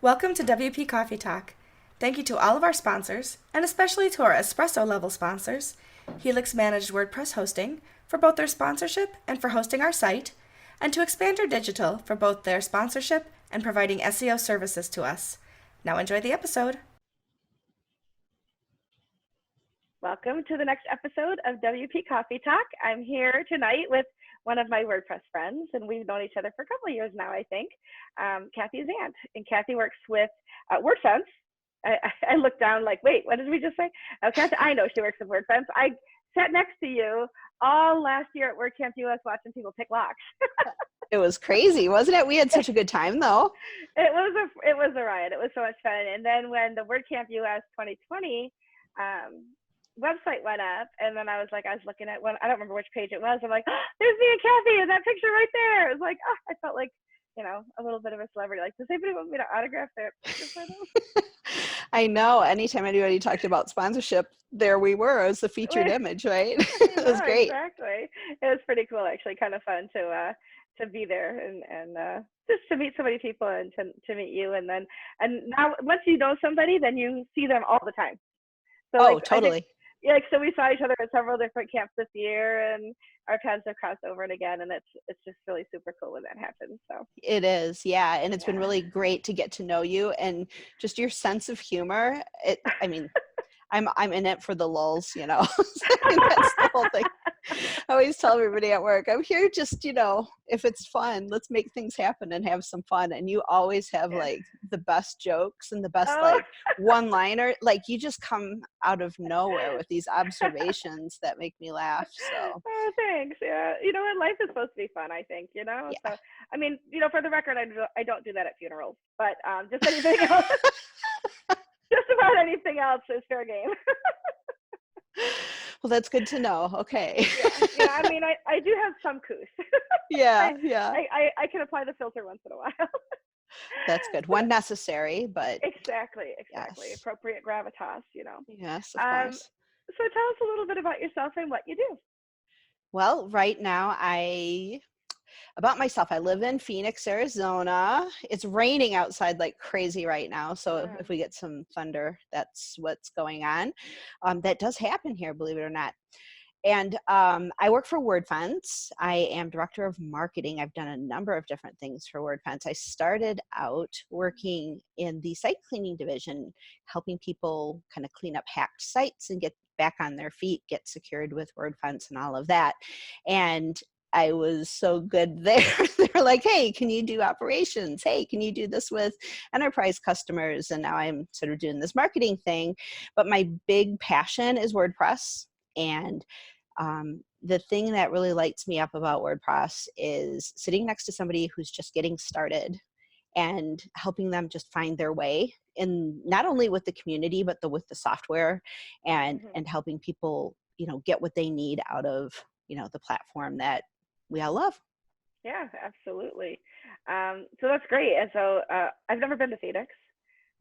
Welcome to WP Coffee Talk. Thank you to all of our sponsors, and especially to our espresso level sponsors, Helix Managed WordPress Hosting, for both their sponsorship and for hosting our site, and to Expander Digital for both their sponsorship and providing SEO services to us. Now enjoy the episode. Welcome to the next episode of WP Coffee Talk. I'm here tonight with one of my WordPress friends, and we've known each other for a couple of years now, I think, Kathy Zant. And Kathy works with WordFence. I looked down like, wait, what did we just say? Kathy, I know she works with WordFence. I sat next to you all last year at WordCamp US watching people pick locks. It was crazy, wasn't it? We had such a good time, though. It was a riot. It was so much fun. And then when the WordCamp US 2020 website went up, and then I was looking at one, I don't remember which page it was. I'm like, oh, there's me and Kathy in that picture right there. It was like, oh, I felt like, a little bit of a celebrity. Like, does anybody want me to autograph their picture for them? I know. Anytime anybody talked about sponsorship, there we were as the featured image, right? It was great. Exactly. It was pretty cool, actually. Kind of fun to be there and just to meet so many people and to meet you. And now once you know somebody, then you see them all the time. So totally. So we saw each other at several different camps this year, and our paths have crossed over and again, and it's just really super cool when that happens. So it is, yeah, and it's been really great to get to know you and just your sense of humor. I'm in it for the lulls, that's the whole thing. I always tell everybody at work, I'm here just, if it's fun, let's make things happen and have some fun. And you always have like the best jokes and the best like one-liner. Like you just come out of nowhere with these observations that make me laugh. So. Oh, thanks. Yeah. Life is supposed to be fun, I think, Yeah. So, for the record, I don't do that at funerals, but just anything else. Just about anything else is fair game. Well, that's good to know. Okay. Yeah. I do have some couth. Yeah. I can apply the filter once in a while. That's good. When necessary, but. Exactly. Yes. Appropriate gravitas, Yes, of course. So tell us a little bit about yourself and what you do. Well, right now about myself, I live in Phoenix, Arizona. It's raining outside like crazy right now. So if we get some thunder, that's what's going on. That does happen here, believe it or not. And I work for WordFence. I am director of marketing. I've done a number of different things for WordFence. I started out working in the site cleaning division, helping people kind of clean up hacked sites and get back on their feet, get secured with WordFence and all of that. And I was so good there. They're like, hey, can you do operations? Hey, can you do this with enterprise customers? And now I'm sort of doing this marketing thing. But my big passion is WordPress. And the thing that really lights me up about WordPress is sitting next to somebody who's just getting started and helping them just find their way in not only with the community, but with the software and helping people, get what they need out of, the platform that we all love. Yeah, absolutely. So that's great. And so I've never been to Phoenix.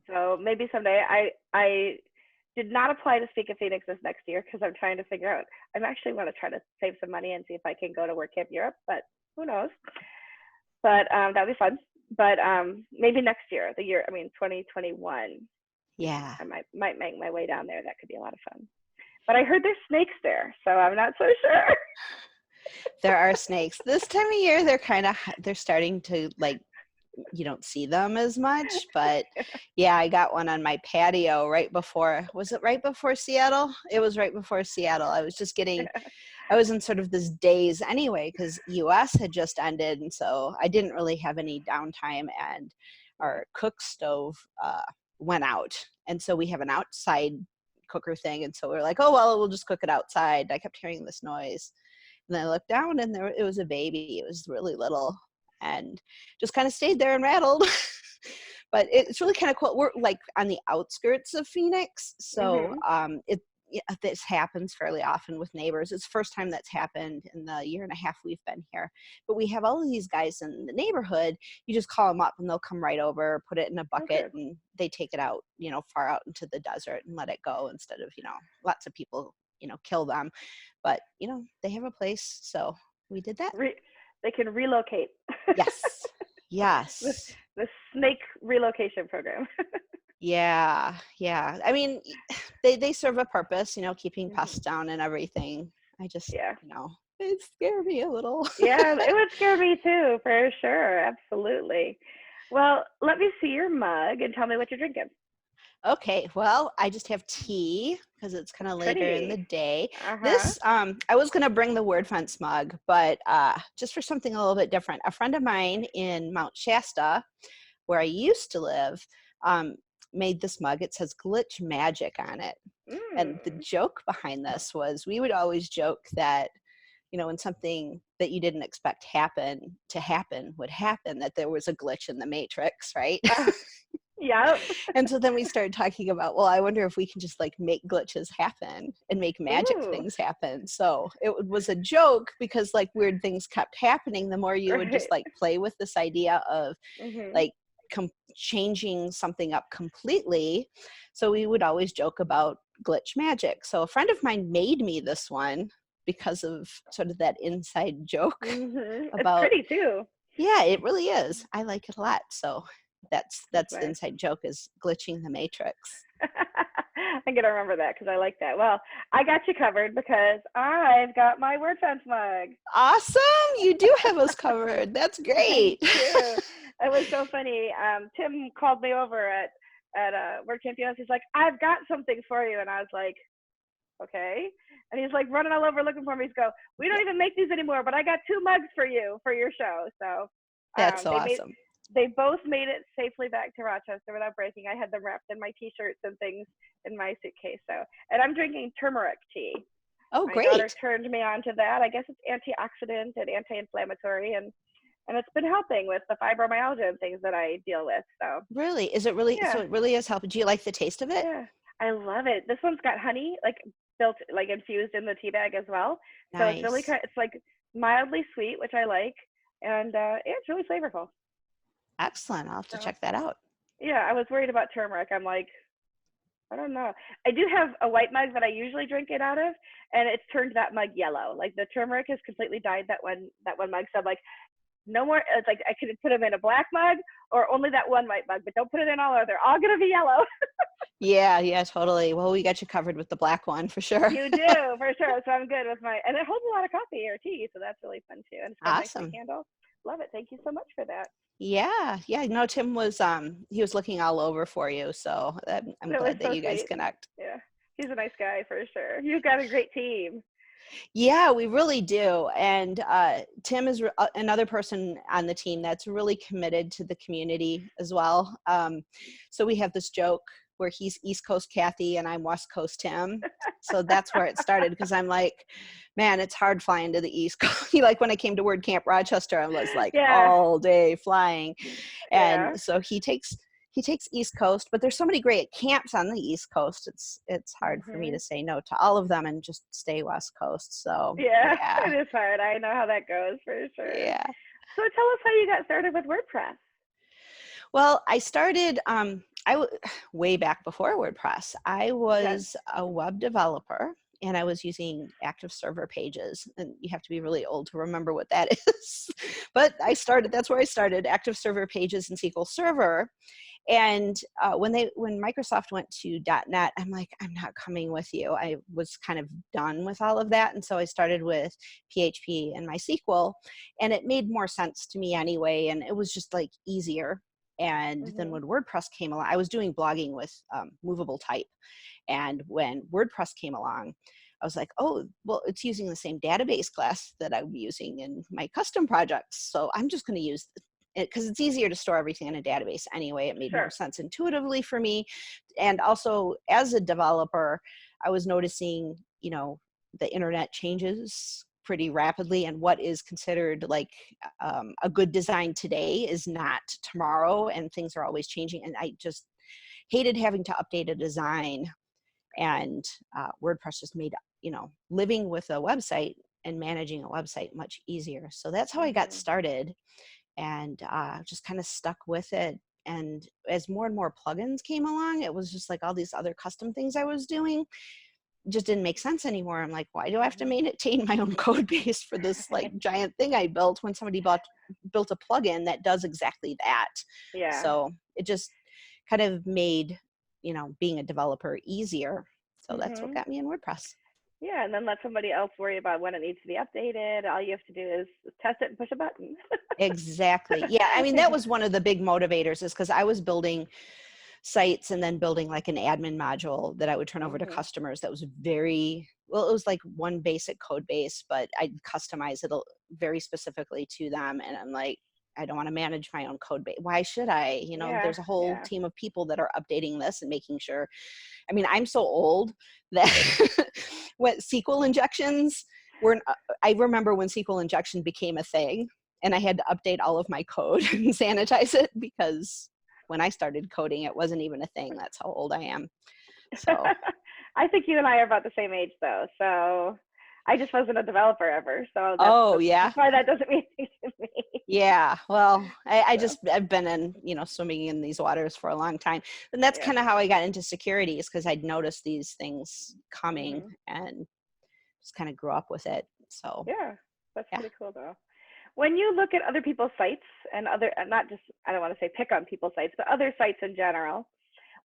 So maybe someday I did not apply to speak at Phoenix this next year because I'm trying to figure out, I'm actually going to try to save some money and see if I can go to WordCamp Europe, but who knows? But that'd be fun. But maybe next year, 2021. Yeah. I might make my way down there. That could be a lot of fun. But I heard there's snakes there, so I'm not so sure. There are snakes. This time of year, they're starting to you don't see them as much, but yeah, I got one on my patio was it right before Seattle? It was right before Seattle. I was in sort of this daze anyway, because US had just ended. And so I didn't really have any downtime, and our cook stove went out. And so we have an outside cooker thing. And so we're like, oh, well, we'll just cook it outside. I kept hearing this noise. And then I looked down, and it was a baby. It was really little and just kind of stayed there and rattled. But it's really kind of cool. We're like on the outskirts of Phoenix. So this happens fairly often with neighbors. It's the first time that's happened in the year and a half we've been here. But we have all of these guys in the neighborhood. You just call them up and they'll come right over, put it in a bucket, and they take it out, far out into the desert and let it go instead of, lots of people, kill them. But, they have a place. So we did that. They can relocate. Yes. Yes. The snake relocation program. Yeah, yeah. I mean, they serve a purpose, you know, keeping Mhm. pests down and everything. I just, Yeah. you know, it scared me a little. Yeah, it would scare me too, for sure. Absolutely. Well, let me see your mug and tell me what you're drinking. Okay, well, I just have tea because it's kind of later in the Pretty. day. Uh-huh. This, I was gonna bring the WordFence mug, but just for something a little bit different. A friend of mine in Mount Shasta, where I used to live, um, made this mug. It says "Glitch Magic" on it, and the Mm. joke behind this was we would always joke that, you know, when something that you didn't expect happen would happen, that there was a glitch in the matrix, right? Yep. And so then we started talking about, well, I wonder if we can just like make glitches happen and make magic Ooh. things happen. So it was a joke because like weird things kept happening. The more you would Right. just like play with this idea of Mhm. like changing something up completely. So we would always joke about glitch magic. So a friend of mine made me this one because of sort of that inside joke Mhm. It's about, pretty too. yeah, it really is. I like it a lot. So That's that's the nice. inside joke, is glitching the matrix. I'm gonna remember that because I like that. Well, I got you covered because I've got my WordFence mug. Awesome. You do have us covered. That's I great. do. It was so funny. Tim called me over at WordCamp US. He's like, "I've got something for you," and I was like, "Okay." And he's like running all over looking for me. He's go, "We don't even make these anymore, but I got 2 mugs for you for your show." So That's so they made awesome. they both made it safely back to Rochester without breaking. I had them wrapped in my t-shirts and things in my suitcase. So, and I'm drinking turmeric tea. Oh, My daughter great. turned me on to that. I guess it's antioxidant and anti-inflammatory, and it's been helping with the fibromyalgia and things that I deal with. So, Really? Is it really, so yeah, it really is helping? Do you like the taste of it? yeah, I love it. This one's got honey like built, like infused in the tea bag as well. So it's really Nice. it's like mildly sweet, which I like, and it's really flavorful. Excellent. I'll have to So check that out. yeah, I was worried about turmeric. I'm like, I don't know. I do have a white mug that I usually drink it out of, and it's turned that mug yellow. Like the turmeric has completely dyed that one mug. So I'm like, no more. It's like I could put them in a black mug or only that one white mug, but don't put it in all of them. They're all gonna be yellow. Yeah, yeah, totally. Well, we got you covered with the black one for sure. You do for sure. So I'm good with and it holds a lot of coffee or tea, so that's really fun too. And it's got a nice big Awesome. handle. Love it. Thank you so much for that. Yeah, yeah. No, Tim was he was looking all over for you, so I'm That was glad that so you guys sweet. connect. Yeah, he's a nice guy for sure. You've got a great team. Yeah, we really do. And Tim is another person on the team that's really committed to the community as well. So we have this joke where he's East Coast Kathy and I'm West Coast Tim. So that's where it started, because I'm like, man, it's hard flying to the East Coast. Like when I came to WordCamp Rochester, I was like Yeah, all day flying. And yeah. so he takes East Coast, but there's so many great camps on the East Coast. It's hard for me to Mhm. say no to all of them and just stay West Coast. So Yeah, yeah, it is hard. I know how that goes for sure. yeah. So tell us how you got started with WordPress. Well, I started way back before WordPress. I Okay. was a web developer and I was using active server pages, and you have to be really old to remember what that is. But that's where I started, active server pages and SQL Server. And when Microsoft went to .NET, I'm like, I'm not coming with you. I was kind of done with all of that, and so I started with PHP and MySQL, and it made more sense to me anyway, and it was just like easier. And then Mhm. when WordPress came along, I was doing blogging with movable type, and when WordPress came along, I was like, oh, well, it's using the same database class that I'm using in my custom projects, so I'm just going to use it because it's easier to store everything in a database anyway. It made more Sure. sense intuitively for me. And also as a developer, I was noticing, you know, the internet changes pretty rapidly, and what is considered like a good design today is not tomorrow, and things are always changing. And I just hated having to update a design, and WordPress just made, you know, living with a website and managing a website much easier. So that's how I got Mhm. started, and just kind of stuck with it. And as more and more plugins came along, it was just like all these other custom things I was doing just didn't make sense anymore. I'm like, why do I have to maintain my own code base for this like giant thing I built when somebody built a plugin that does exactly that? Yeah. So it just kind of made, being a developer easier. So that's what got me in WordPress. Yeah, and then let somebody else worry about when it needs to be updated. All you have to do is test it and push a button. Exactly. Yeah. I mean, that was one of the big motivators, is because I was building sites and then building like an admin module that I would turn over to customers. That was it was like one basic code base, but I'd customize it very specifically to them. And I'm like, I don't want to manage my own code base. Why should I? There's a whole team of people that are updating this and making sure. I mean, I'm so old that what SQL injections were, I remember when SQL injection became a thing and I had to update all of my code and sanitize it, because when I started coding, it wasn't even a thing. That's how old I am. So I think you and I are about the same age though. So I just wasn't a developer ever. So that's why that doesn't mean anything to me. Yeah. Well, I've been in, swimming in these waters for a long time. And that's kind of how I got into security, is because I'd noticed these things coming and just kind of grew up with it. So yeah, that's pretty cool though. When you look at other people's sites and not just, I don't want to say pick on people's sites, but other sites in general,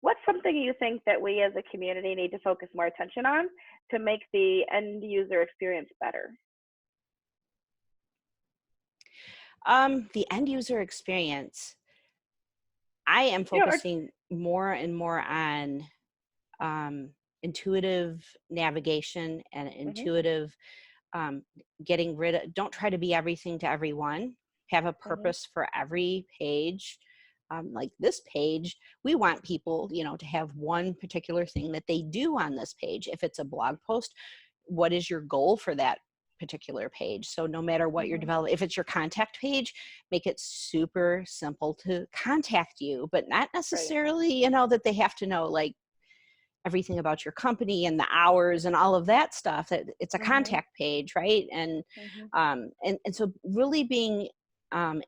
what's something you think that we as a community need to focus more attention on to make the end user experience better? The end user experience, I am focusing more and more on intuitive navigation and intuitive don't try to be everything to everyone. Have a purpose for every page. Like this page, we want people, to have one particular thing that they do on this page. If it's a blog post, what is your goal for that particular page? So no matter what you're developing, if it's your contact page, make it super simple to contact you, but not necessarily, that they have to know like everything about your company and the hours and all of that stuff. That it's a contact page, right? And and so really being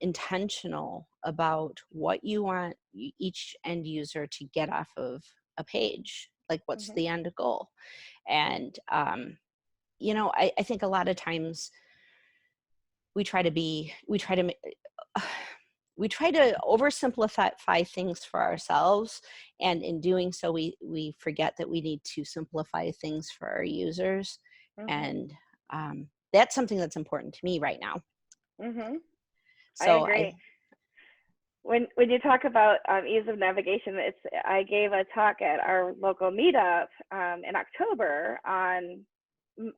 intentional about what you want each end user to get off of a page, like what's the end goal. And I think a lot of times we try to oversimplify things for ourselves, and in doing so we forget that we need to simplify things for our users. And that's something that's important to me right now. So I agree. When you talk about ease of navigation, I gave a talk at our local meetup in October on,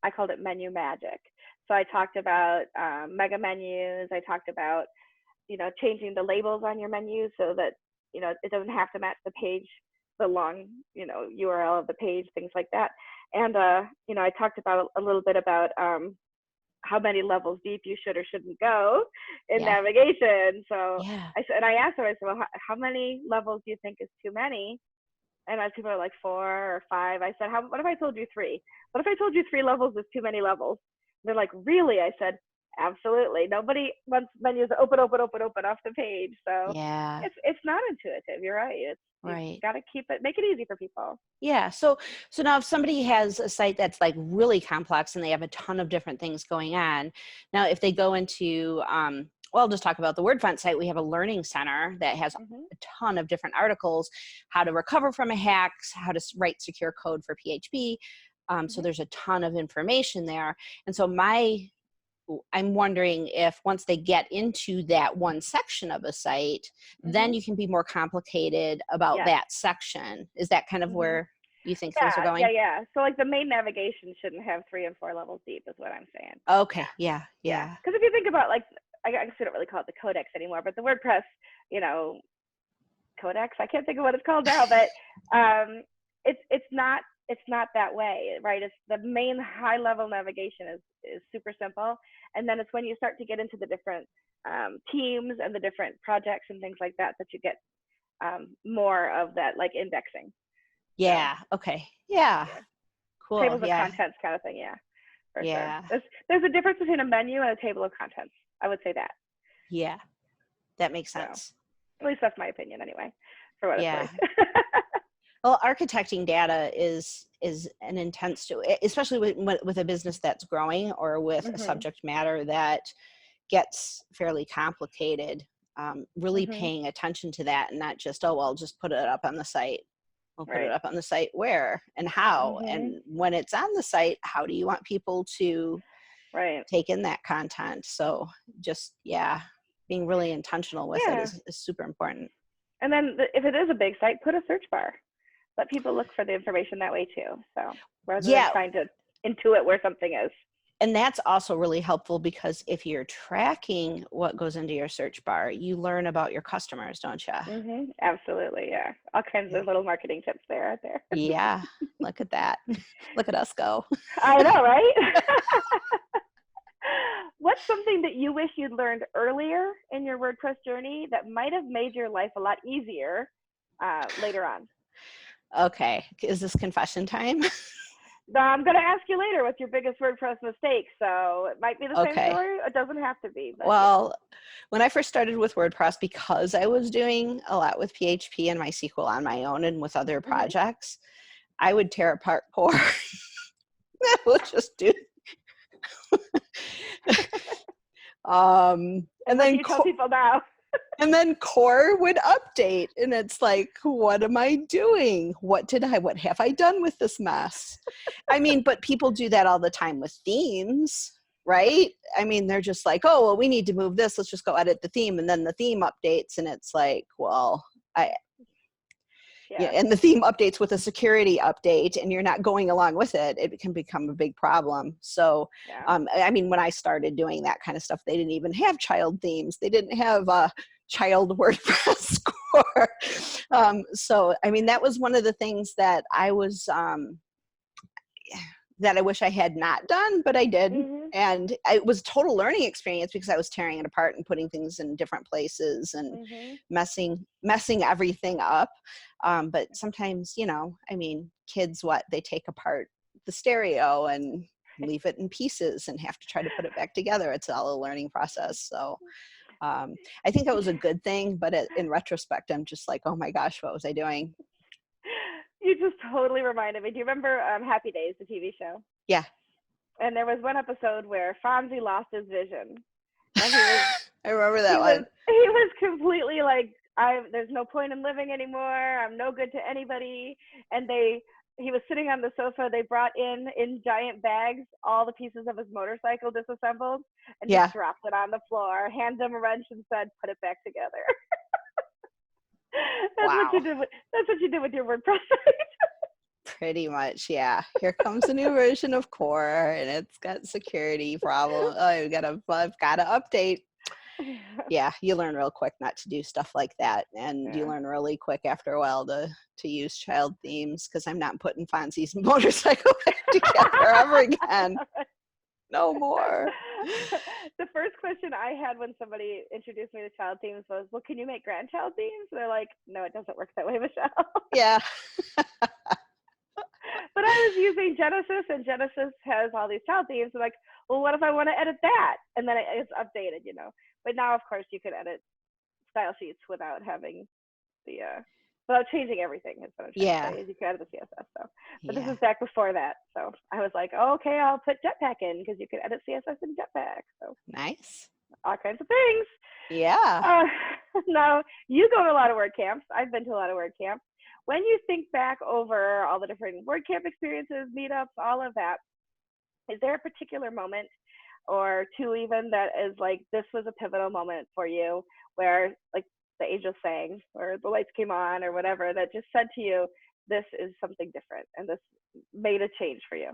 I called it menu magic. So I talked about mega menus. I talked about changing the labels on your menus so that it doesn't have to match the page, the long URL of the page, things like that. And I talked about a little bit about how many levels deep you should or shouldn't go in navigation. So I asked her, I said, well, how many levels do you think is too many? And as people are like 4 or 5, I said, what if I told you 3? What if I told you 3 levels is too many levels? And they're like, really? I said, absolutely. Nobody wants menus to open off the page. So it's not intuitive. You're right. You've got to make it easy for people. Yeah. So now if somebody has a site that's like really complex and they have a ton of different things going on, now if they go into, I'll just talk about the WordFence site. We have a learning center that has a ton of different articles, how to recover from a hack, how to write secure code for PHP. So there's a ton of information there. And so I'm wondering if once they get into that one section of a site, then you can be more complicated about that section. Is that kind of where you think things are going? Yeah. So like the main navigation shouldn't have 3 and 4 levels deep is what I'm saying. Okay. Yeah. Because if you think about like, I guess we don't really call it the codex anymore, but the WordPress, codex, I can't think of what it's called now, but it's not that way, right? It's the main high level navigation is super simple. And then it's when you start to get into the different teams and the different projects and things like that you get more of that like indexing. Yeah. So, okay. Yeah. Cool. Tables of contents kind of thing. Yeah. For sure. There's a difference between a menu and a table of contents. I would say that. Yeah. That makes sense. So, at least that's my opinion anyway, for what it's worth. Well, architecting data is is an intense, especially with a business that's growing or with a subject matter that gets fairly complicated, really paying attention to that and not just, oh, well, just put it up on the site. We'll put it up on the site where and how, and when it's on the site, how do you want people to take in that content? So just, being really intentional with it is super important. And then if it is a big site, put a search bar. Let people look for the information that way too. So rather than trying to intuit where something is. And that's also really helpful because if you're tracking what goes into your search bar, you learn about your customers, don't you? Absolutely, yeah. All kinds of little marketing tips there, aren't there? Yeah, look at that. Look at us go. I know, right? What's something that you wish you'd learned earlier in your WordPress journey that might have made your life a lot easier later on? Okay, is this confession time? I'm going to ask you later what's your biggest WordPress mistake. So it might be the same story. It doesn't have to be. But well, when I first started with WordPress, because I was doing a lot with PHP and MySQL on my own and with other projects, I would tear apart core. I would just do. And then you tell people now. And then core would update and it's like, what am I doing? What have I done with this mess? I mean, but people do that all the time with themes, right? I mean, they're just like, oh, well, we need to move this. Let's just go edit the theme. And then the theme updates and it's like, well, and the theme updates with a security update and you're not going along with it, it can become a big problem. So, I mean, when I started doing that kind of stuff, they didn't even have child themes. They didn't have child WordPress core. So, I mean, that was one of the things that I was, that I wish I had not done, but I did. And it was a total learning experience because I was tearing it apart and putting things in different places and messing everything up. But sometimes, you know, I mean, kids, they take apart the stereo and leave it in pieces and have to try to put it back together. It's all a learning process. So I think that was a good thing, but in retrospect, I'm just like, oh my gosh, what was I doing? You just totally reminded me. Do you remember Happy Days, the TV show? Yeah. And there was one episode where Fonzie lost his vision. And he was, I remember that one. He was completely like, there's no point in living anymore. I'm no good to anybody. And he was sitting on the sofa. They brought in giant bags all the pieces of his motorcycle disassembled and just dropped it on the floor, handed him a wrench and said, put it back together. That's what you did with your WordPress site. Pretty much, yeah. Here comes a new version of core and it's got security problem. Oh, I've got to update. Yeah, you learn real quick not to do stuff like that. And you learn really quick after a while to use child themes because I'm not putting Fonzie's motorcycle back together ever again. No more. The first question I had when somebody introduced me to child themes was, well, can you make grandchild themes? And they're like, no, it doesn't work that way, Michelle. Yeah. But I was using Genesis, and Genesis has all these child themes. I'm like, well, what if I want to edit that? And then it's updated, you know. But now, of course, you can edit style sheets without having without changing everything. Is what I'm trying to say. You can edit the CSS. So, but this is back before that. So I was like, oh, okay, I'll put Jetpack in because you can edit CSS in Jetpack. So nice. All kinds of things. Yeah. Now you go to a lot of WordCamps. I've been to a lot of WordCamps. When you think back over all the different WordCamp experiences, meetups, all of that, is there a particular moment or two even that is like, this was a pivotal moment for you where like the angels sang or the lights came on or whatever that just said to you, this is something different and this made a change for you?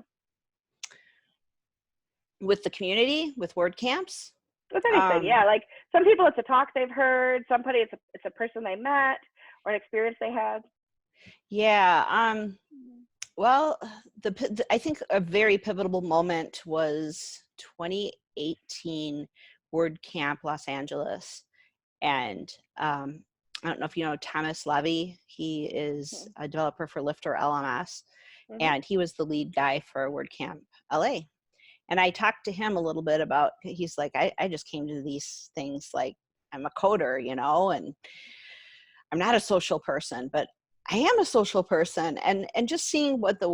With the community, with WordCamps? With anything, yeah. Like some people it's a talk they've heard, somebody it's a person they met or an experience they had. Yeah. Well, I think a very pivotal moment was 2018 WordCamp Los Angeles. And I don't know if you know Thomas Levy. He is a developer for Lifter LMS. And he was the lead guy for WordCamp LA. And I talked to him a little bit about, he's like, I just came to these things like I'm a coder, you know, and I'm not a social person, but I am a social person. And just seeing what the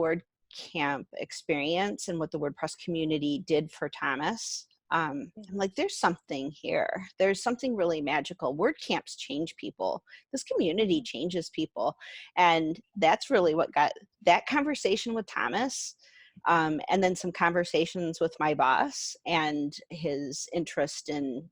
camp experience and what the WordPress community did for Thomas, I'm like, there's something here. There's something really magical. WordCamps change people. This community changes people. And that's really what got that conversation with Thomas, and then some conversations with my boss and his interest in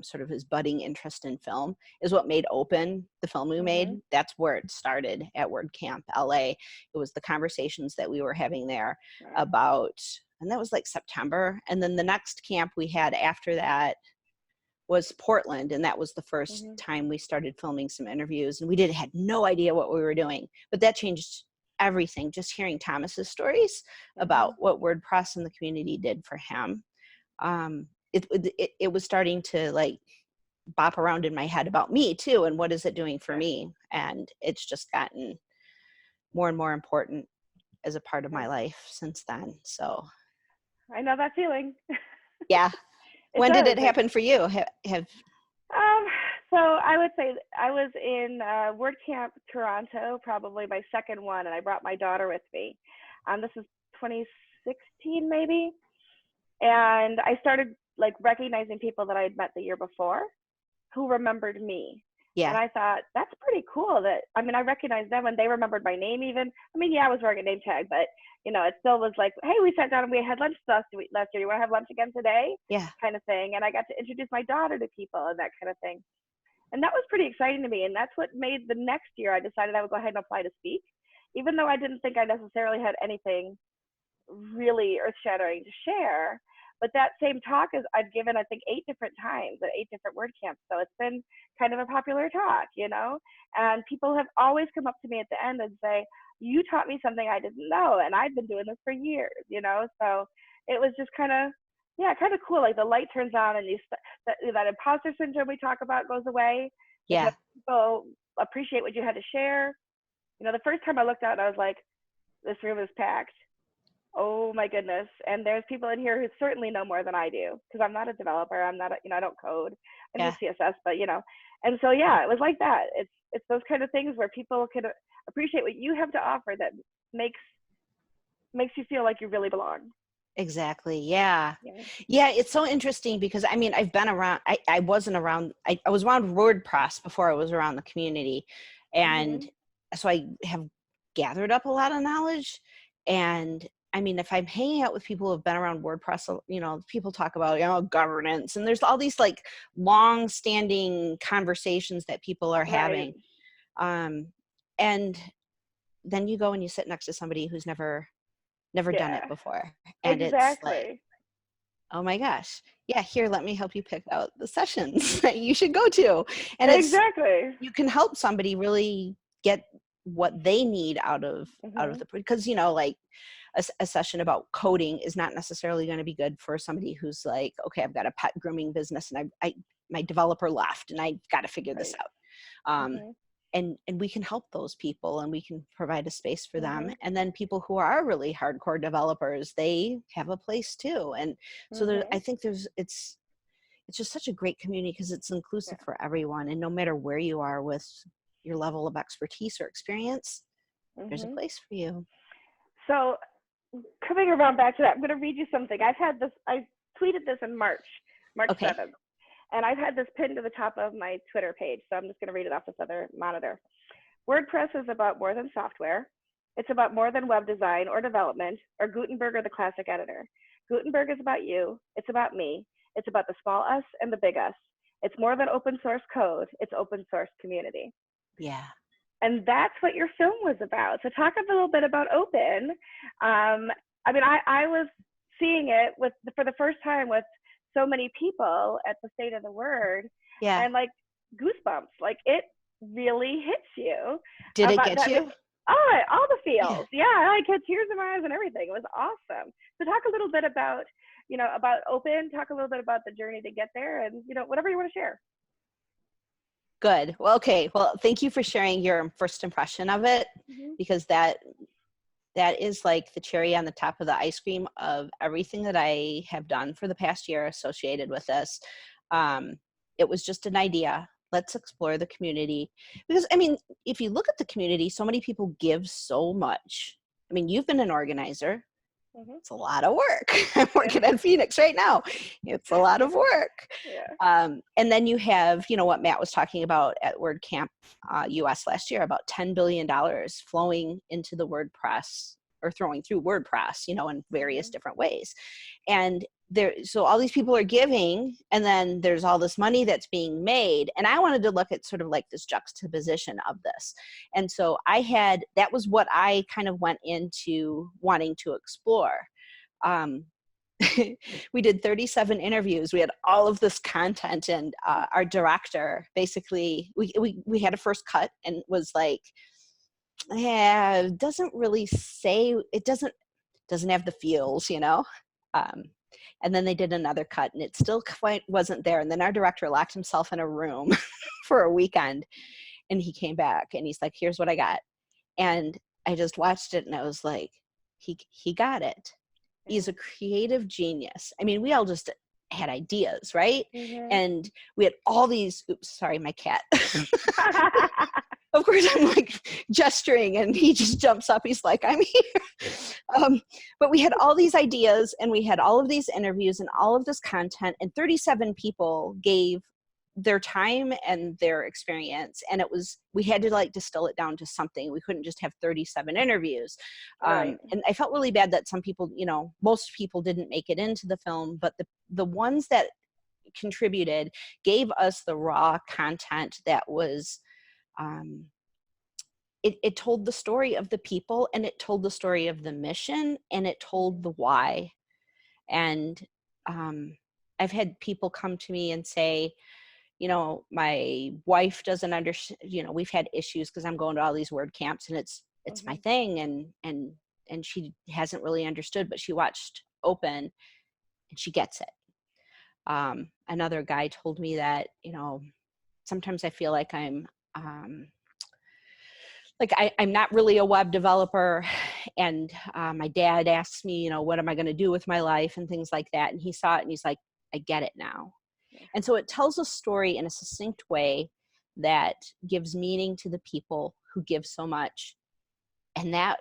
sort of his budding interest in film is what made Open the film we made. That's where it started at WordCamp LA. It was the conversations that we were having there about, and that was like September. And then the next camp we had after that was Portland. And that was the first time we started filming some interviews, and we had no idea what we were doing, but that changed everything. Just hearing Thomas's stories about what WordPress and the community did for him. It was starting to like bop around in my head about me too, and what is it doing for me? And it's just gotten more and more important as a part of my life since then. So I know that feeling. Yeah. When did it happen for you? So I would say I was in WordCamp Toronto, probably my second one, and I brought my daughter with me. This is 2016 maybe, and I started like recognizing people that I had met the year before who remembered me. Yeah. And I thought, that's pretty cool that, I mean, I recognized them and they remembered my name even. I mean, yeah, I was wearing a name tag, but you know, it still was like, hey, we sat down and we had lunch last year. You want to have lunch again today? Yeah. Kind of thing. And I got to introduce my daughter to people and that kind of thing. And that was pretty exciting to me. And that's what made the next year I decided I would go ahead and apply to speak, even though I didn't think I necessarily had anything really earth-shattering to share. But that same talk I've given, I think, 8 different times at 8 different WordCamps. So it's been kind of a popular talk, you know? And people have always come up to me at the end and say, you taught me something I didn't know, and I've been doing this for years, you know? So it was just kind of cool. Like the light turns on and that imposter syndrome we talk about goes away. Yeah. People appreciate what you had to share. You know, the first time I looked out, I was like, this room is packed. Oh my goodness. And there's people in here who certainly know more than I do, because I'm not a developer. I'm not, I don't code. I do CSS, but and so, yeah, it was like that. It's those kind of things where people can appreciate what you have to offer that makes you feel like you really belong. Exactly. Yeah. Yeah. It's so interesting because I mean, I've been around, I was around WordPress before I was around the community. And so I have gathered up a lot of knowledge. And I mean, if I'm hanging out with people who have been around WordPress, people talk about, governance, and there's all these like long standing conversations that people are having. And then you go and you sit next to somebody who's never done it before. And it's like, oh my gosh. Yeah, here, let me help you pick out the sessions that you should go to. And you can help somebody really get what they need out of the, because, like a session about coding is not necessarily going to be good for somebody who's like, okay, I've got a pet grooming business and my developer left and I've got to figure this out. And we can help those people and we can provide a space for them. And then people who are really hardcore developers, they have a place too. And so I think it's just such a great community because it's inclusive for everyone. And no matter where you are with your level of expertise or experience, there's a place for you. So coming around back to that, I'm going to read you something. I tweeted this in March 7th. And I've had this pinned to the top of my Twitter page, so I'm just going to read it off this other monitor. WordPress is about more than software. It's about more than web design or development or Gutenberg or the classic editor. Gutenberg is about you. It's about me. It's about the small us and the big us. It's more than open source code. It's open source community. Yeah. And that's what your film was about. So talk a little bit about Open. I mean, I was seeing it for the first time with so many people at the State of the Word, and like goosebumps, like it really hits you. Did it get you? All the feels. Yeah, I had tears in my eyes and everything. It was awesome. So talk a little bit about, about Open, talk a little bit about the journey to get there and, whatever you want to share. Good. Well, okay. Well, thank you for sharing your first impression of it, because that is like the cherry on the top of the ice cream of everything that I have done for the past year associated with this. It was just an idea. Let's explore the community. Because, I mean, if you look at the community, so many people give so much I mean, you've been an organizer. Mm-hmm. It's a lot of work. I'm working in Phoenix right now. It's a lot of work. Yeah. And then you have, what Matt was talking about at WordCamp US last year, about $10 billion flowing into the WordPress or throwing through WordPress, in various different ways. And so all these people are giving, and then there's all this money that's being made. And I wanted to look at sort of like this juxtaposition of this. And so that was what I kind of went into wanting to explore. We did 37 interviews. We had all of this content, and our director basically, we had a first cut and was like, yeah, doesn't really say, it doesn't have the feels, and then they did another cut and it still quite wasn't there. And then our director locked himself in a room for a weekend, and he came back and he's like, here's what I got. And I just watched it and I was like, he got it. He's a creative genius. I mean, we all just had ideas, right? And we had all these, oops, sorry, my cat. Of course, I'm like gesturing and he just jumps up. He's like, I'm here. But we had all these ideas and we had all of these interviews and all of this content, and 37 people gave their time and their experience. And we had to like distill it down to something. We couldn't just have 37 interviews. Right. And I felt really bad that some people, most people didn't make it into the film, but the ones that contributed gave us the raw content that was, it told the story of the people, and it told the story of the mission, and it told the why. And I've had people come to me and say, my wife doesn't understand, we've had issues because I'm going to all these word camps and it's my thing. And she hasn't really understood, but she watched Open and she gets it. Another guy told me that, sometimes I feel like I'm not really a web developer. And my dad asks me, what am I going to do with my life and things like that. And he saw it and he's like, I get it now. And so it tells a story in a succinct way that gives meaning to the people who give so much. And that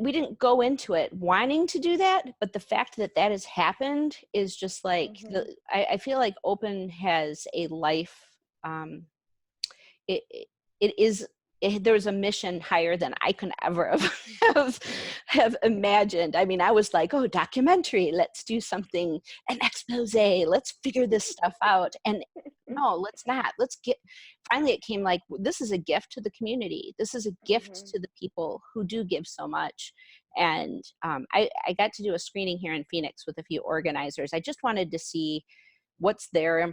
we didn't go into it wanting to do that, but the fact that has happened is just like, I feel like Open has a life. There's a mission higher than I can ever have imagined. I mean, I was like, oh, documentary, let's do something, an expose, let's figure this stuff out. And no, let's not. Finally it came like, this is a gift to the community. This is a gift to the people who do give so much. And I got to do a screening here in Phoenix with a few organizers. I just wanted to see what's their,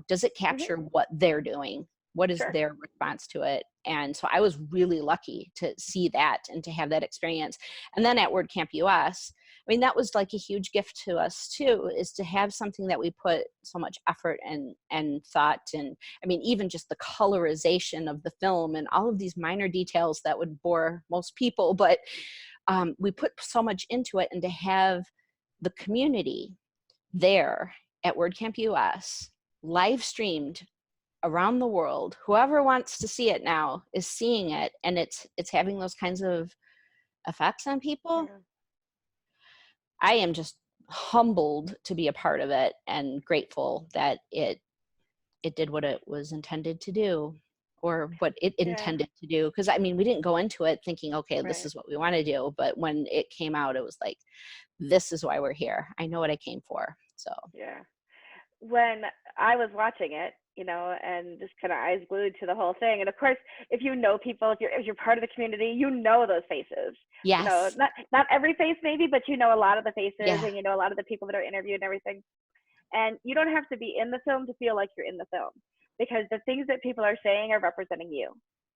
does it capture what they're doing? What is their response to it? And so I was really lucky to see that and to have that experience. And then at WordCamp US, I mean, that was like a huge gift to us too, is to have something that we put so much effort and thought. And I mean, even just the colorization of the film and all of these minor details that would bore most people, but we put so much into it. And to have the community there at WordCamp US live streamed around the world, whoever wants to see it now is seeing it, and it's having those kinds of effects on people. I am just humbled to be a part of it and grateful that it did what it was intended to do, or what it intended to do. Because I mean, we didn't go into it thinking, okay, this is what we want to do, but when it came out, it was like, this is why we're here. I know what I came for. So when I was watching it, and just kind of eyes glued to the whole thing. And of course, if you know people, if you're part of the community, those faces. Yes. Not every face maybe, but a lot of the faces, and a lot of the people that are interviewed and everything. And you don't have to be in the film to feel like you're in the film, because the things that people are saying are representing you.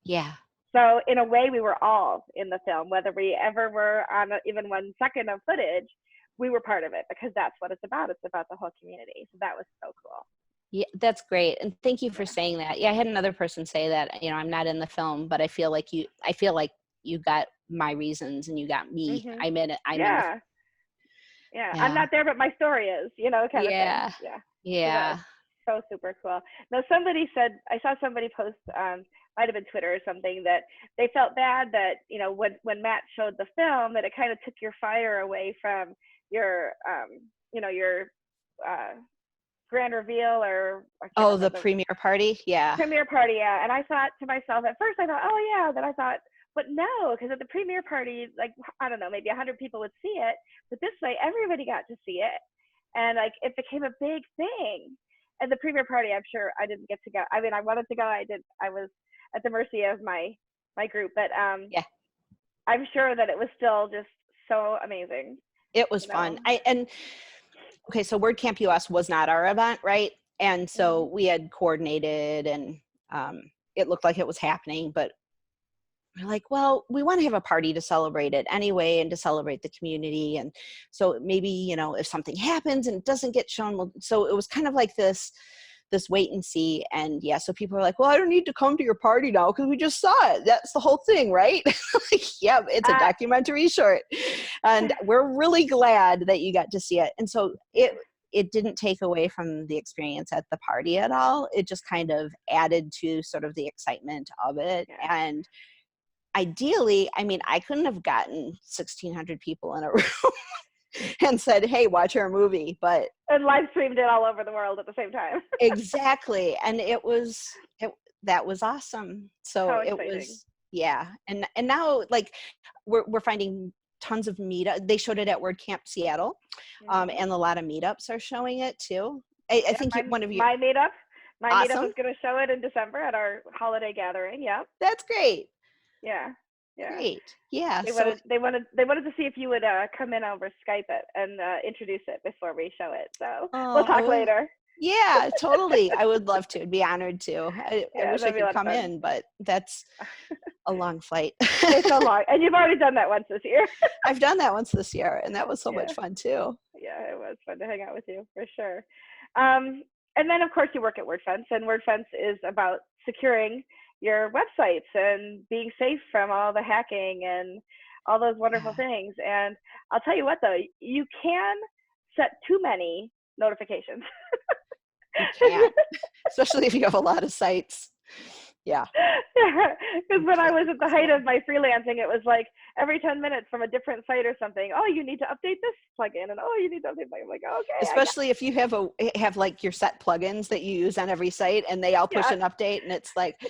Yeah. So in a way, we were all in the film, whether we ever were on even 1 second of footage, we were part of it, because that's what it's about. It's about the whole community. So that was so cool. Yeah, that's great. And thank you for saying that. Yeah, I had another person say that, I'm not in the film, but I feel like you got my reasons and you got me. I'm in it. I'm in the Yeah. I'm not there, but my story is, kind of thing. Yeah. so super cool. Now, somebody said, I saw somebody post, might have been Twitter or something, that they felt bad that, you know, when Matt showed the film, that it kind of took your fire away from your, you know, your grand reveal, or I can't remember the premiere party. Yeah. Premiere party, yeah. And I thought to myself, at first I thought, oh yeah, then I thought, but no, because at the premiere party, like, I don't know, maybe 100 people would see it, but this way everybody got to see it, and like it became a big thing. At the premiere party, I'm sure I didn't get to go. I mean, I wanted to go. I was at the mercy of my group, but yeah, I'm sure that it was still just so amazing. It was fun. Okay, so WordCamp US was not our event, right? And so we had coordinated, and it looked like it was happening, but we're like, well, we want to have a party to celebrate it anyway, and to celebrate the community. And so maybe, you know, if something happens and it doesn't get shown, so it was kind of like this wait and see. And yeah, so people are like, well, I don't need to come to your party now because we just saw it. That's the whole thing, right? Like, yeah, it's a documentary short, and we're really glad that you got to see it. And so it didn't take away from the experience at the party at all. It just kind of added to sort of the excitement of it. Yeah. And ideally, I mean, I couldn't have gotten 1,600 people in a room and said, hey, watch our movie, but and live streamed it all over the world at the same time. Exactly. And that was awesome. So it was, yeah. And now, like, we're finding tons of meetup. They showed it at WordCamp Seattle, and a lot of meetups are showing it too. I think one of you, my meetup awesome. Was going to show it in December at our holiday gathering. Yeah, that's great. Yeah. Great. Yeah. They wanted to see if you would come in over Skype it and introduce it before we show it. So we'll talk later. Yeah, totally. I would love to. I'd be honored to. I wish I could come in, but that's a long flight. It's so long. And you've already done that once this year. I've done that once this year, and that was so much fun too. Yeah, it was fun to hang out with you, for sure. And then, of course, you work at WordFence, and WordFence is about securing your websites and being safe from all the hacking and all those wonderful things. And I'll tell you what, though, you can set too many notifications. You can, especially if you have a lot of sites. Yeah. Because when I was at the height of my freelancing, it was like every 10 minutes from a different site or something. Oh, you need to update this plugin, and oh, you need to update my. I'm like, okay. Especially if you have like your set plugins that you use on every site, and they all push an update, and it's like,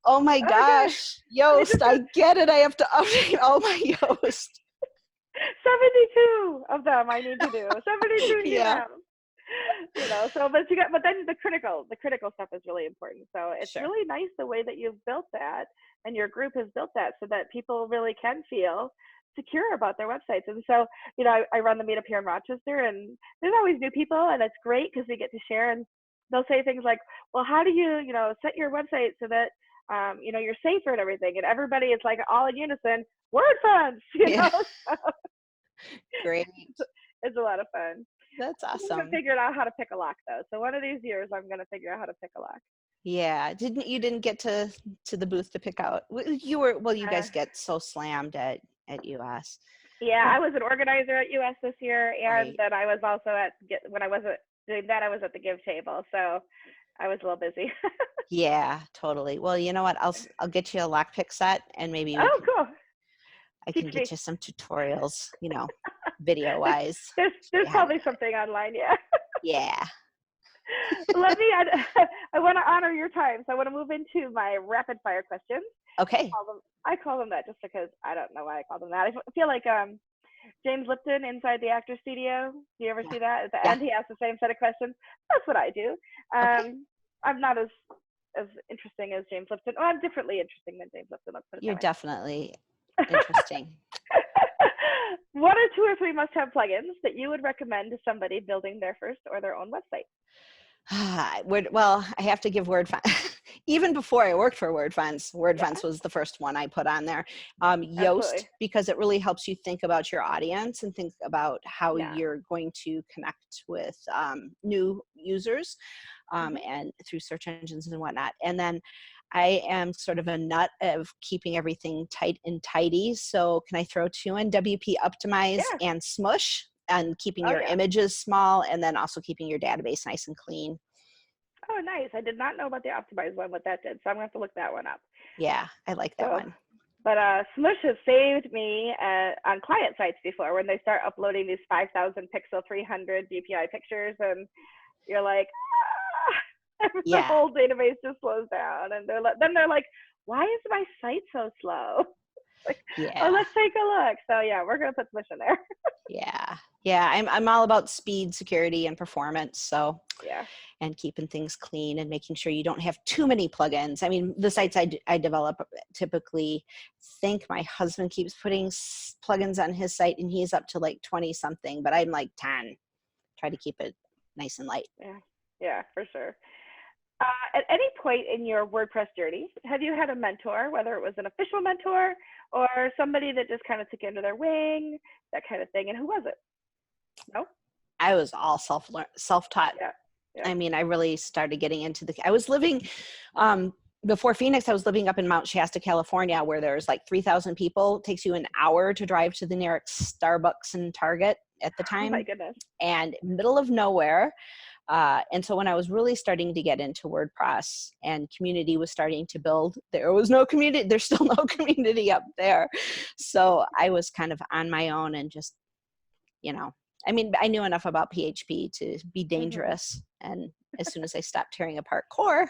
oh my gosh, Yoast, I get it. I have to update all my Yoast. 72 of them I need to do. 72 yeah. You know, so but then the critical stuff is really important. So it's really nice the way that you've built that, and your group has built that, so that people really can feel secure about their websites. And so, you know, I run the meetup here in Rochester, and there's always new people, and it's great because we get to share, and they'll say things like, well, how do you, you know, set your website so that you know, you're safer and everything, and everybody is like all in unison, WordFence, you know. Great. It's a lot of fun. That's awesome. I haven't figured out how to pick a lock, though. So one of these years, I'm going to figure out how to pick a lock. Yeah. You didn't get to the booth to pick out. You guys get so slammed at US. Yeah, I was an organizer at US this year, and then I was also when I wasn't doing that, I was at the give table. So I was a little busy. Yeah, totally. Well, you know what? I'll get you a lockpick set, and maybe cool. I can get you some tutorials, you know, video wise. There's probably something online, yeah. Yeah. I want to honor your time, so I want to move into my rapid fire questions. Okay. I call them that just because I don't know why I call them that. I feel like James Lipton inside the Actor Studio. Do you ever see that? At the end, he asks the same set of questions. That's what I do. I'm not as interesting as James Lipton. Oh, I'm differently interesting than James Lipton. You're definitely interesting. What are 2 or 3 must-have plugins that you would recommend to somebody building their first or their own website? Well, I have to give WordFence. Even before I worked for WordFence was the first one I put on there. Yoast, because it really helps you think about your audience and think about how you're going to connect with new users and through search engines and whatnot. And then I am sort of a nut of keeping everything tight and tidy. So can I throw 2 in? WP Optimize and Smush, and keeping your images small, and then also keeping your database nice and clean. Oh, nice. I did not know about the optimized one, what that did. So I'm going to have to look that one up. Yeah, I like that So, one. but Smush has saved me on client sites before when they start uploading these 5,000 pixel 300 DPI pictures, and you're like, the Yeah. whole database just slows down, and then they're like, why is my site so slow? Like, oh, Yeah. let's take a look. So yeah, we're gonna put Smush in there. Yeah. Yeah. I'm all about speed, security, and performance. So, Yeah. and keeping things clean and making sure you don't have too many plugins. I mean, the sites I develop typically think my husband keeps putting plugins on his site and he's up to like 20 something, but I'm like 10. Try to keep it nice and light. Yeah. Yeah, for sure. At any point in your WordPress journey, have you had a mentor, whether it was an official mentor or somebody that just kind of took you under their wing, that kind of thing? And who was it? No? I was all self-taught. Yeah. Yeah. I mean, I really started getting into I was living, before Phoenix, I was living up in Mount Shasta, California, where there's like 3,000 people. It takes you an hour to drive to the nearest Starbucks and Target at the time. Oh my goodness. And middle of nowhere. And so when I was really starting to get into WordPress and community was starting to build, there was no community. There's still no community up there. So I was kind of on my own and just, you know, I mean, I knew enough about PHP to be dangerous. And as soon as I stopped tearing apart core,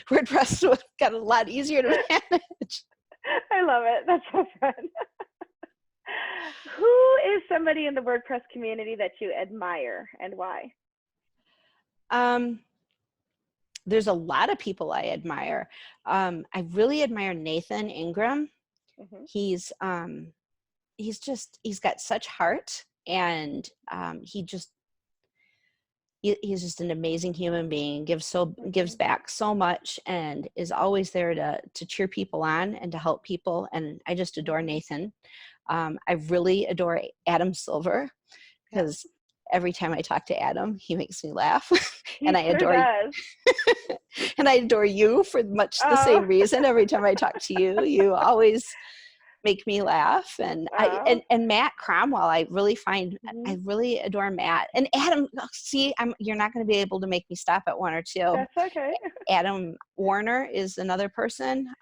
WordPress got a lot easier to manage. I love it. That's so fun. Who is somebody in the WordPress community that you admire and why? There's a lot of people I admire. I really admire Nathan Ingram. He's got such heart, and he's just an amazing human being, gives back so much, and is always there to cheer people on and to help people. And I just adore Nathan. I really adore Adam Silver, because every time I talk to Adam, he makes me laugh. And I adore and I adore you for much the same reason. Every time I talk to you, you always make me laugh. And and Matt Cromwell, I really adore Matt. And Adam, see, you're not going to be able to make me stop at one or two. That's okay. Adam Warner is another person.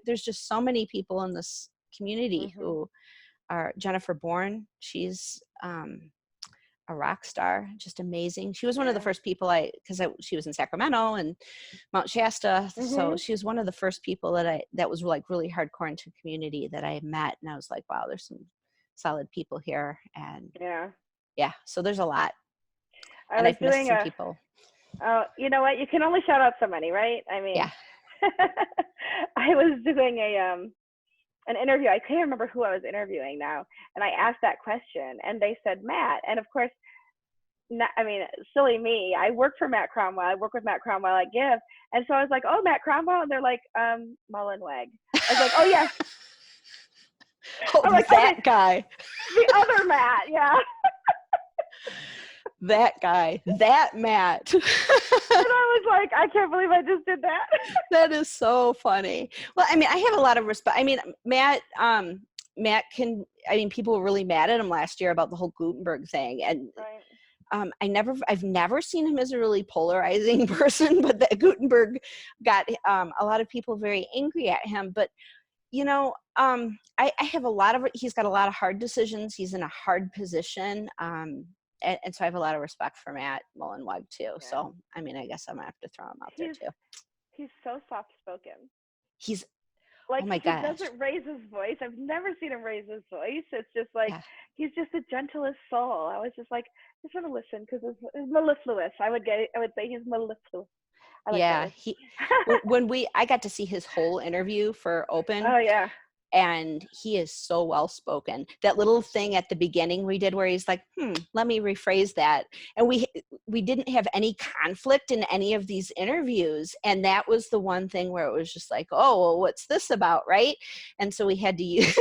There's just so many people in this community who are. Jennifer Bourne, she's a rock star, just amazing. She was one of the first people she was in Sacramento and Mount Shasta. So she was one of the first people that was like really hardcore into community that I met. And I was like, wow, there's some solid people here. And so there's a lot. I've missed some people. You know what? You can only shout out so many, right? I mean, I was doing an interview. I can't remember who I was interviewing now. And I asked that question and they said Matt. And of course, silly me, I work for Matt Cromwell. I work with Matt Cromwell at GIF. And so I was like, oh, Matt Cromwell. And they're like, Mullenweg. I was like, oh, yeah. I'm like, that guy. The other Matt, yeah. That guy, that Matt. And I was like, I can't believe I just did that. That is so funny. Well, I mean, I have a lot of respect. I mean, Matt people were really mad at him last year about the whole Gutenberg thing. And I've never seen him as a really polarizing person, but that Gutenberg got a lot of people very angry at him. But, you know, I have he's got a lot of hard decisions. He's in a hard position. And so I have a lot of respect for Matt Mullenweg too. Yeah. So, I mean, I guess I'm gonna have to throw him out there too. He's so soft-spoken. He's like, oh my gosh. He doesn't raise his voice. I've never seen him raise his voice. It's just like, he's just the gentlest soul. I was just like, I just want to listen because it's mellifluous. I would say he's mellifluous. I got to see his whole interview for Open. Oh yeah. And he is so well spoken. That little thing at the beginning we did where he's like, let me rephrase that. And we didn't have any conflict in any of these interviews. And that was the one thing where it was just like, oh, well, what's this about, right? And so we had to use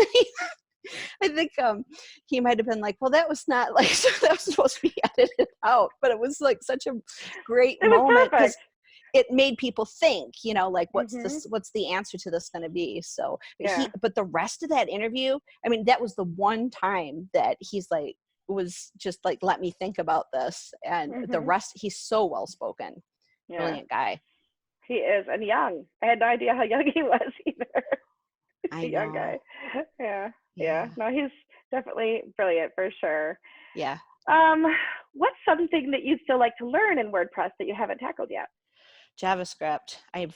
I think he might have been like, well, that was not like, that was supposed to be edited out. But it was like such a great moment. It made people think, you know, like what's the answer to this going to be? So, but the rest of that interview, I mean, that was the one time that he's like, was just like, let me think about this. And the rest, he's so well spoken. Yeah. Brilliant guy. He is, and young. I had no idea how young he was either. I a young know. guy. Yeah. No, he's definitely brilliant for sure. Yeah. What's something that you'd still like to learn in WordPress that you haven't tackled yet? JavaScript. You're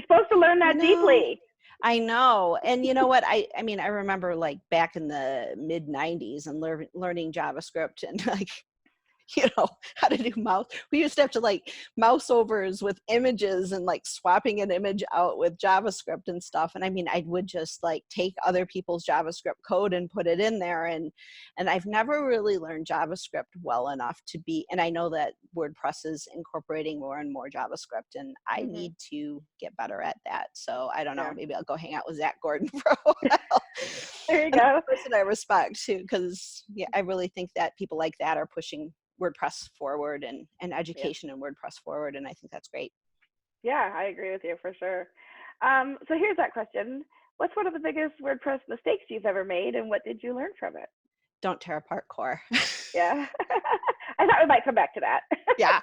supposed to learn that deeply. I know. And you know what? I mean, I remember like back in the mid 90s and learning JavaScript and like, you know, how to do mouse. We used to have to like mouse overs with images and like swapping an image out with JavaScript and stuff. And I mean, I would just like take other people's JavaScript code and put it in there. And I've never really learned JavaScript well enough to be, and I know that WordPress is incorporating more and more JavaScript, and I need to get better at that. So I don't know, maybe I'll go hang out with Zach Gordon for a while. There you go. Another person I respect too, because I really think that people like that are pushing WordPress forward and education in WordPress forward, and I think that's great. Yeah, I agree with you for sure. So here's that question. What's one of the biggest WordPress mistakes you've ever made, and what did you learn from it? Don't tear apart core. Yeah. I thought we might come back to that. Yeah,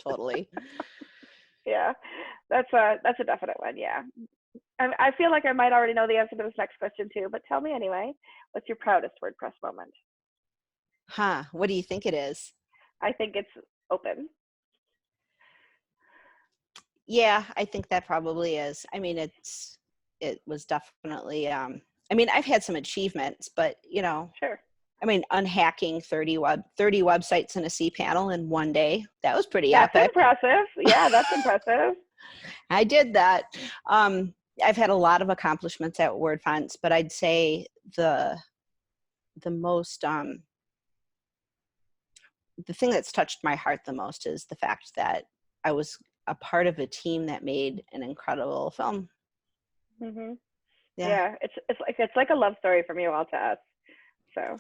totally. Yeah, that's a definite one, yeah. I feel like I might already know the answer to this next question too, but tell me anyway, what's your proudest WordPress moment? What do you think it is? I think it's open. Yeah, I think that probably is. I mean, it was definitely, I mean, I've had some achievements, but you know, sure. I mean, unhacking 30 websites in a cPanel in one day, that was pretty epic. That's impressive. Yeah, that's impressive. I did that. I've had a lot of accomplishments at WordFence, but I'd say the most, the thing that's touched my heart the most is the fact that I was a part of a team that made an incredible film. Yeah, it's like a love story from you all to us. So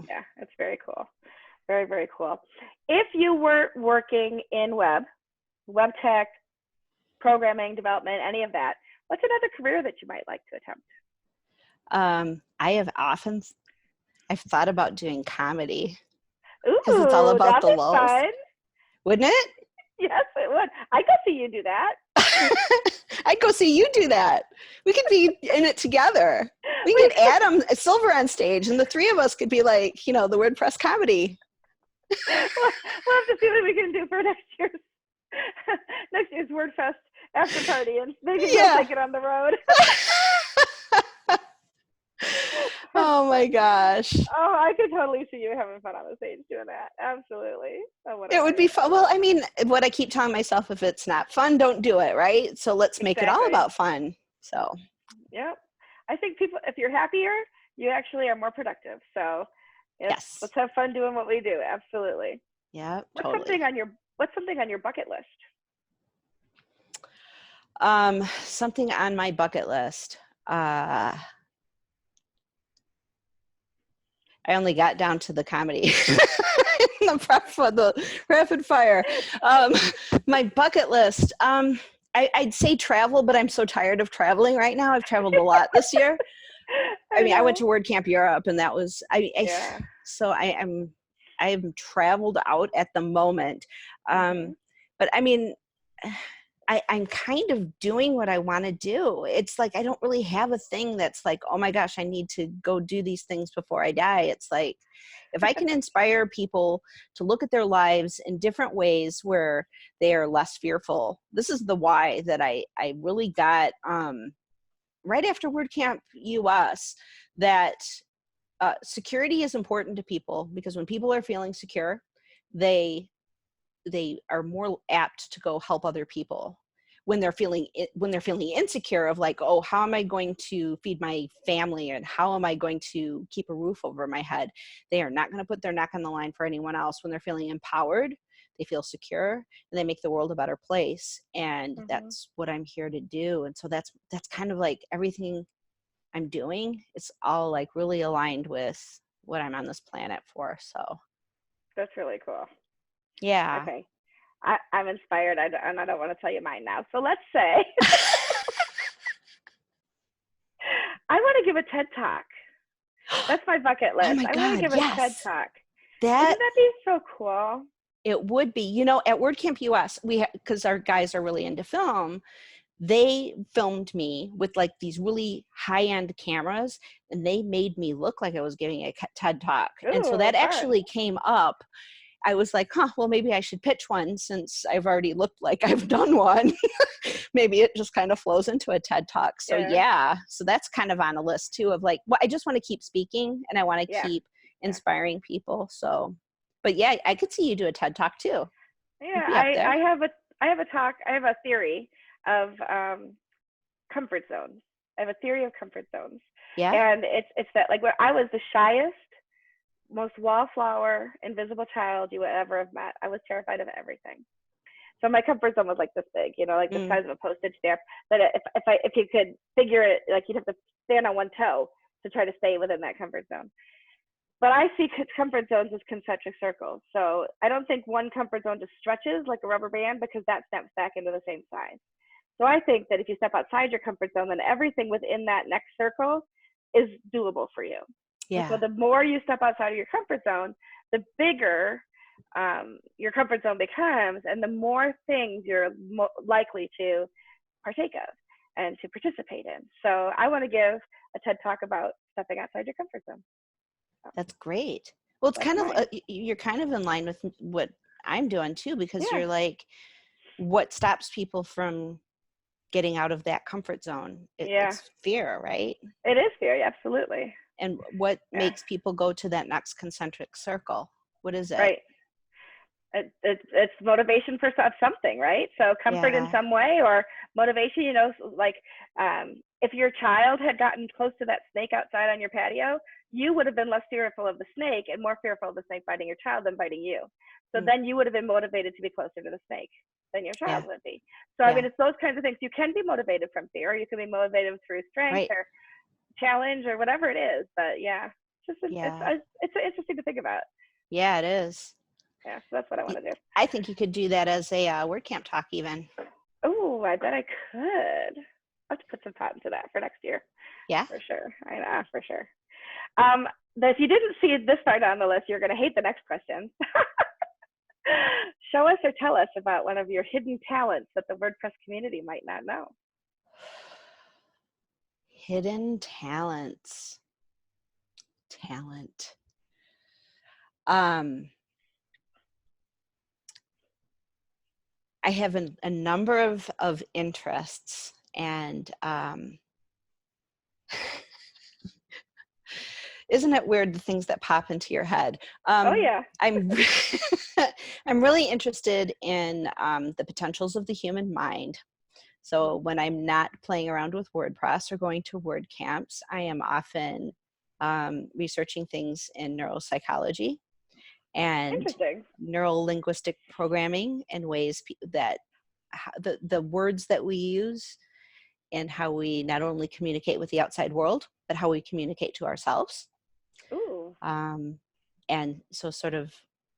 yeah, it's very cool. Very, very cool. If you were working in web tech, programming, development, any of that, what's another career that you might like to attempt? I've thought about doing comedy. Ooh, because it's all about the lulls. Fun. Wouldn't it? Yes, it would. I'd go see you do that. I'd go see you do that. We could be in it together. We could get Adam Silver on stage, and the three of us could be like, you know, the WordPress comedy. We'll have to see what we can do for next year's WordFest after party, and maybe we'll take it on the road. Oh my gosh. Oh, I could totally see you having fun on the stage doing that. Absolutely. It would be fun. Well, I mean, what I keep telling myself, if it's not fun, don't do it, right? So let's make it all about fun. So. Yep. I think if you're happier, you actually are more productive. So yes. Let's have fun doing what we do. Absolutely. Yeah, totally. What's something on your bucket list? Something on my bucket list. I only got down to the comedy in the prep for the rapid fire. My bucket list. I'd say travel, but I'm so tired of traveling right now. I've traveled a lot this year. I mean, I went to WordCamp Europe, and that was so I am traveled out at the moment. But I mean, I'm kind of doing what I want to do. It's like, I don't really have a thing that's like, oh my gosh, I need to go do these things before I die. It's like, if I can inspire people to look at their lives in different ways where they are less fearful. This is the why that I really got right after WordCamp US, that security is important to people, because when people are feeling secure, they are more apt to go help other people. When they're feeling insecure of like, oh, how am I going to feed my family, and how am I going to keep a roof over my head? They are not going to put their neck on the line for anyone else. When they're feeling empowered, they feel secure, and they make the world a better place. And that's what I'm here to do. And so that's kind of like everything I'm doing. It's all like really aligned with what I'm on this planet for. So that's really cool. Yeah. Okay. I'm inspired, and I don't want to tell you mine now. So let's say I want to give a TED Talk. That's my bucket Oh list. my I want to God, give a TED yes. Talk. Wouldn't That that be so cool? it would be. You know, at WordCamp US, because our guys are really into film, they filmed me with like these really high-end cameras, and they made me look like I was giving a TED Talk. And so Ooh, that fun. actually came up. I was like, well, maybe I should pitch one since I've already looked like I've done one. Maybe it just kind of flows into a TED Talk. So Yeah, yeah, so that's kind of on a list too of like, well, I just want to keep speaking and I want to yeah, keep yeah. inspiring people. So, but yeah, I could see you do a TED Talk too. You'd Yeah, be up there. I have a talk, I have a theory of comfort zones. I have a theory of comfort zones. Yeah. And it's that like when I was the shyest, most wallflower, invisible child you would ever have met. I was terrified of everything. So my comfort zone was like this big, you know, like the Mm. size of a postage stamp. But if you could figure it, like you'd have to stand on one toe to try to stay within that comfort zone. But I see comfort zones as concentric circles. So I don't think one comfort zone just stretches like a rubber band because that snaps back into the same size. So I think that if you step outside your comfort zone, then everything within that next circle is doable for you. And so Yeah. the more you step outside of your comfort zone, the bigger your comfort zone becomes, and the more things you're likely to partake of and to participate in. So I want to give a TED Talk about stepping outside your comfort zone. So That's great. Well, it's that's kind of, mine. you're kind of in line with what I'm doing too, because Yeah, you're like, what stops people from getting out of that comfort zone? yeah, It's fear, right? it is scary, absolutely. And what Yeah, makes people go to that next concentric circle? What is it? right. It's motivation for something, right? So comfort in Yeah. some way or motivation, you know, like if your child had gotten close to that snake outside on your patio, you would have been less fearful of the snake and more fearful of the snake biting your child than biting you. So Mm. then you would have been motivated to be closer to the snake than your Yeah. child would be. So I Yeah. mean, it's those kinds of things. You can be motivated from fear, or you can be motivated through strength Right. or challenge or whatever it is. But yeah, Yeah. it's interesting to think about. Yeah, it is. Yeah, so that's what I want to do. I think you could do that as a WordCamp talk even. Oh, I bet I could. I'll have to put some thought into that for next year, Yeah. for sure. I know, for sure. But if you didn't see this part on the list, you're going to hate the next question. Show us or tell us about one of your hidden talents that the WordPress community might not know. Hidden talents. Talent. I have a number of interests, and isn't it weird the things that pop into your head? Oh yeah. I'm I'm really interested in the potentials of the human mind. So when I'm not playing around with WordPress or going to WordCamps, I am often researching things in neuropsychology and Interesting. neuro-linguistic programming and ways that the words that we use and how we not only communicate with the outside world, but how we communicate to ourselves. Ooh. And so sort of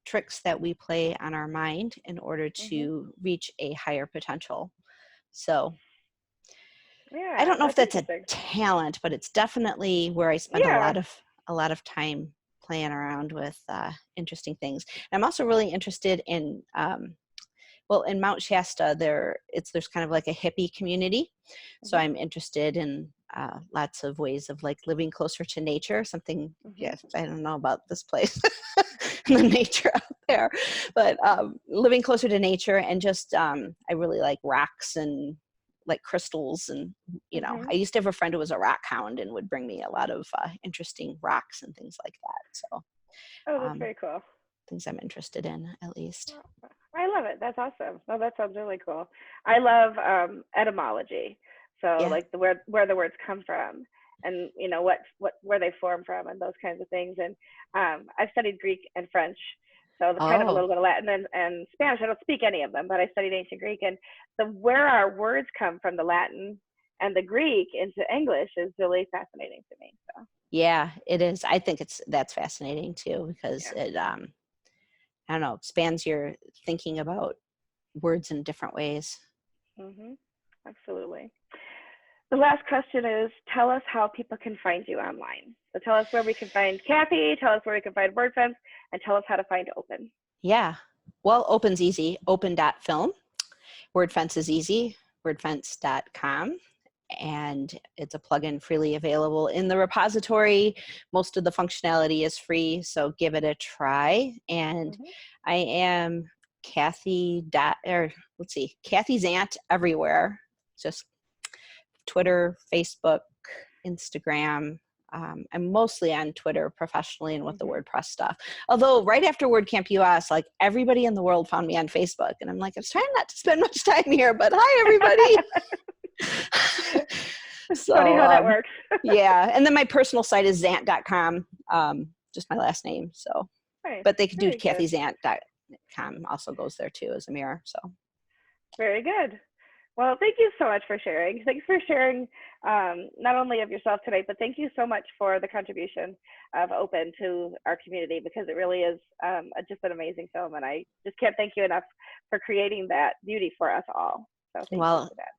tricks that we play on our mind in order Mhm. to reach a higher potential. So I Yeah, don't know if that's that's a interesting. talent, but it's definitely where I spend Yeah. a lot of time playing around with interesting things. And I'm also really interested in well, in Mount Shasta, there's kind of like a hippie community. So Mhm. I'm interested in lots of ways of like living closer to nature. Something, Mhm. yes, I don't know about this place, the nature out there, but living closer to nature and just I really like rocks and like crystals and I Mhm. used to have a friend who was a rock hound and would bring me a lot of interesting rocks and things like that. So Oh, that's um, very cool. things I'm interested in at least. I love it. That's awesome. Oh, that sounds really cool. I love etymology. So Yeah. like where the words come from and you know what where they form from and those kinds of things. And I've studied Greek and French. So the kind of a Oh. little bit of Latin and Spanish. I don't speak any of them, but I studied ancient Greek and the where our words come from the Latin and the Greek into English is really fascinating to me. So Yeah, it is. I think that's fascinating too because yeah. it I don't know, expands your thinking about words in different ways. Mhm. Absolutely. the last question is, tell us how people can find you online. So tell us where we can find Kathy, tell us where we can find WordFence, and tell us how to find Open. Yeah. Well, Open's easy, open.film. WordFence is easy, wordfence.com. And it's a plugin freely available in the repository. Most of the functionality is free, so give it a try. And I am Kathy Zant everywhere. Just Twitter, Facebook, Instagram. I'm mostly on Twitter professionally and with the WordPress stuff. Although right after WordCamp US, like everybody in the world found me on Facebook. And I'm like, I was trying not to spend much time here, but hi, everybody. So, funny how that works. Yeah. And then my personal site is zant.com, just my last name. So, right. But they can do kathyzant.com also goes there too as a mirror. So very good. Well, thank you so much for sharing. Thanks for sharing not only of yourself tonight, but thank you so much for the contribution of Open to our community, because it really is just an amazing film. And I just can't thank you enough for creating that beauty for us all. So thank you for that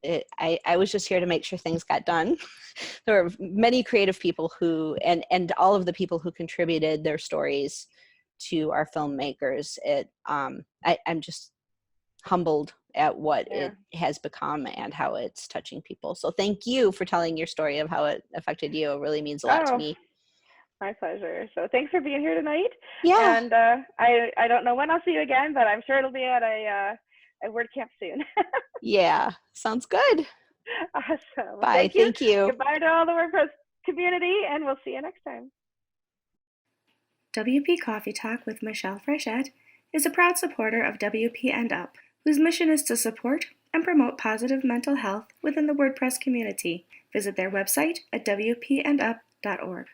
too. I was just here to make sure things got done. There were many creative people who, and all of the people who contributed their stories to our filmmakers. I'm just humbled at what it has become and how it's touching people. So thank you for telling your story of how it affected you. It really means a lot to me. My pleasure. So thanks for being here tonight. Yeah. And I don't know when I'll see you again, but I'm sure it'll be at a WordCamp soon. Yeah, sounds good. Awesome. Bye. Thank you. Goodbye to all the WordPress community, and we'll see you next time. WP Coffee Talk with Michelle Frechette is a proud supporter of WP and Up, whose mission is to support and promote positive mental health within the WordPress community. Visit their website at wpandup.org.